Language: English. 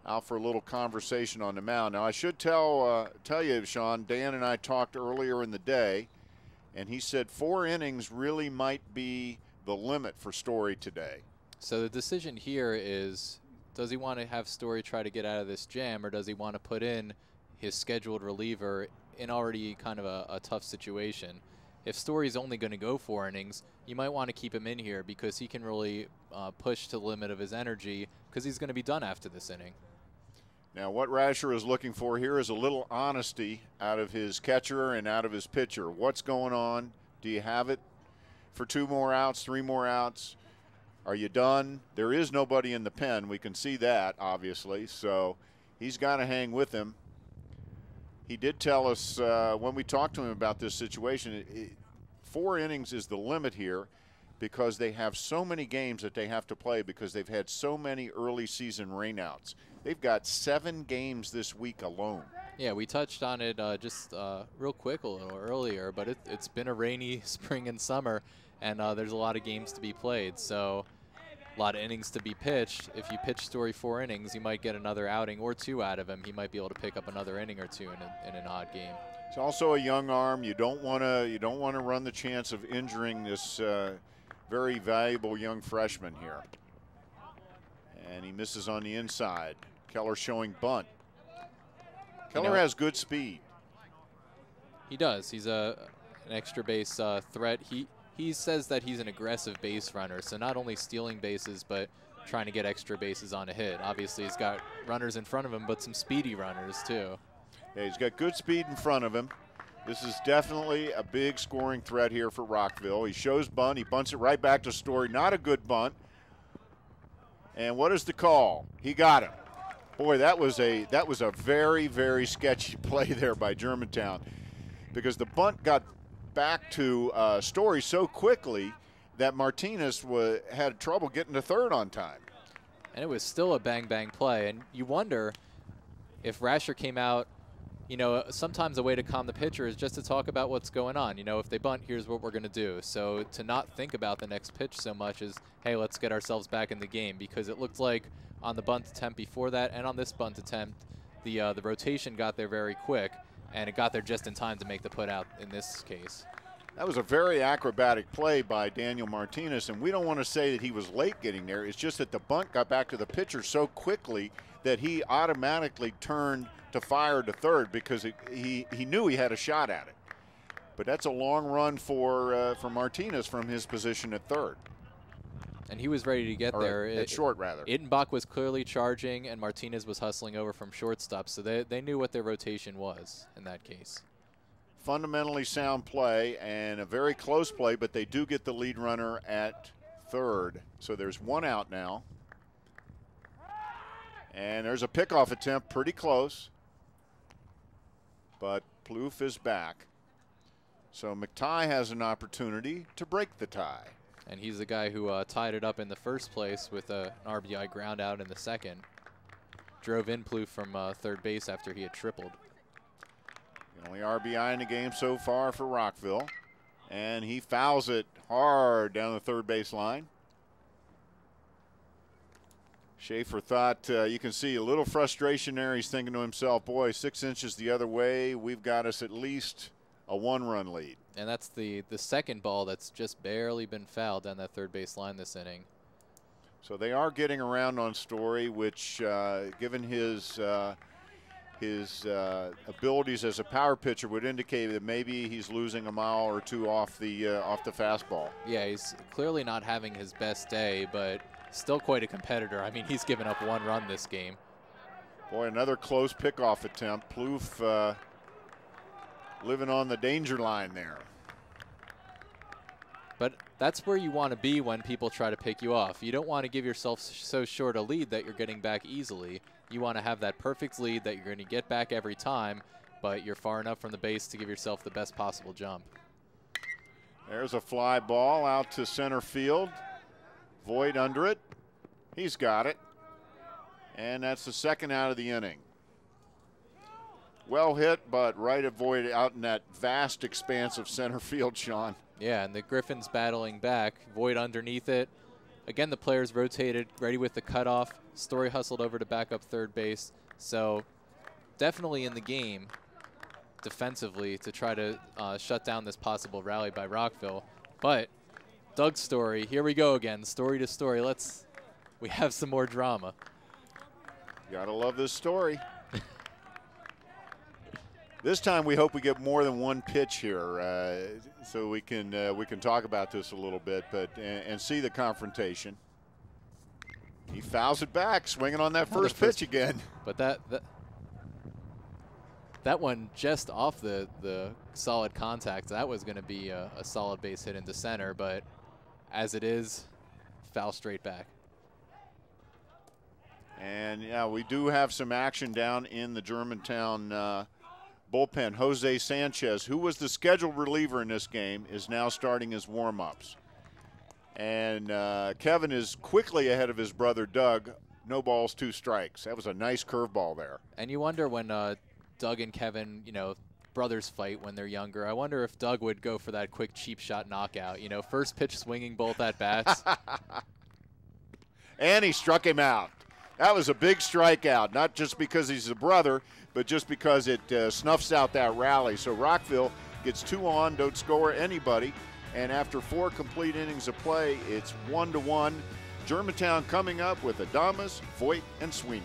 out for a little conversation on the mound. Now, I should tell you, Sean, Dan and I talked earlier in the day, and he said 4 innings really might be the limit for Story today. So the decision here is, does he want to have Story try to get out of this jam, or does he want to put in his scheduled reliever in already kind of a tough situation? If Story's only going to go 4 innings, you might want to keep him in here because he can really push to the limit of his energy because he's going to be done after this inning. Now, what Rasher is looking for here is a little honesty out of his catcher and out of his pitcher. What's going on? Do you have it for 2 more outs, 3 more outs? Are you done? There is nobody in the pen. We can see that, obviously. So he's got to hang with him. He did tell us when we talked to him about this situation, 4 innings is the limit here because they have so many games that they have to play because they've had so many early season rainouts. They've got 7 games this week alone. Yeah, we touched on it just real quick a little earlier, but it's been a rainy spring and summer, and there's a lot of games to be played. So a lot of innings to be pitched. If you pitch Story 4 innings, you might get another outing or 2 out of him. He might be able to pick up another inning or 2 in an odd game. It's also a young arm. You don't want to run the chance of injuring this very valuable young freshman here. And he misses on the inside. Keller showing bunt. Keller has good speed. He does. He's an extra base threat. He says that he's an aggressive base runner, so not only stealing bases, but trying to get extra bases on a hit. Obviously, he's got runners in front of him, but some speedy runners, too. Yeah, he's got good speed in front of him. This is definitely a big scoring threat here for Rockville. He shows bunt. He bunts it right back to Story. Not a good bunt. And what is the call? He got him. Boy, that was a very, very sketchy play there by Germantown because the bunt got back to Story so quickly that Martinez had trouble getting to third on time. And it was still a bang-bang play. And you wonder if Rasher came out, you know, sometimes a way to calm the pitcher is just to talk about what's going on. You know, if they bunt, here's what we're going to do. So to not think about the next pitch so much as, hey, let's get ourselves back in the game, because it looked like on the bunt attempt before that and on this bunt attempt, the rotation got there very quick, and it got there just in time to make the put out in this case. That was a very acrobatic play by Daniel Martinez, and we don't want to say that he was late getting there. It's just that the bunt got back to the pitcher so quickly that he automatically turned to fire to third because he knew he had a shot at it. But that's a long run for Martinez from his position at third. And he was ready to get there. At short, rather. Ittenbach was clearly charging, and Martinez was hustling over from shortstop, so they knew what their rotation was in that case. Fundamentally sound play and a very close play, but they do get the lead runner at third. So there's 1 out now. And there's a pickoff attempt, pretty close. But Plouffe is back. So McTighe has an opportunity to break the tie. And he's the guy who tied it up in the first place with an RBI ground out in the second. Drove in Plouffe from third base after he had tripled. The only RBI in the game so far for Rockville. And he fouls it hard down the third base line. Schaefer thought, you can see a little frustration there. He's thinking to himself, boy, 6 inches the other way, we've got us at least a 1-run lead. And that's the second ball that's just barely been fouled down that third base line this inning. So they are getting around on Story, which, given his abilities as a power pitcher, would indicate that maybe he's losing a mile or 2 off the fastball. Yeah, he's clearly not having his best day, but still quite a competitor. I mean, he's given up 1 run this game. Boy, another close pickoff attempt. Plouffe living on the danger line there. But that's where you want to be when people try to pick you off. You don't want to give yourself so short a lead that you're getting back easily. You want to have that perfect lead that you're going to get back every time, but you're far enough from the base to give yourself the best possible jump. There's a fly ball out to center field. Void under it. He's got it. And that's the 2nd out of the inning. Well hit, but right at Void out in that vast expanse of center field, Sean. Yeah, and the Griffins battling back. Void underneath it. Again, the players rotated, ready with the cutoff. Story hustled over to back up third base. So definitely in the game defensively to try to shut down this possible rally by Rockville. But Doug Story, here we go again, story to story. We have some more drama. Gotta love this story. This time we hope we get more than one pitch here, so we can talk about this a little bit, but and see the confrontation. He fouls it back, swinging on that first pitch again. But that one just off the solid contact, that was going to be a solid base hit into center, but as it is, foul straight back. And yeah, we do have some action down in the Germantown bullpen. Jose Sanchez, who was the scheduled reliever in this game, is now starting his warm-ups. And Kevin is quickly ahead of his brother Doug. No balls, 2 strikes. That was a nice curveball there. And you wonder when Doug and Kevin, brothers fight when they're younger. I wonder if Doug would go for that quick cheap shot knockout. First pitch swinging both at bats. And he struck him out. That was a big strikeout, not just because he's a brother, but just because it snuffs out that rally. So Rockville gets 2 on, don't score anybody. And after 4 complete innings of play, it's 1-1. Germantown coming up with Adamas, Voigt, and Sweeney.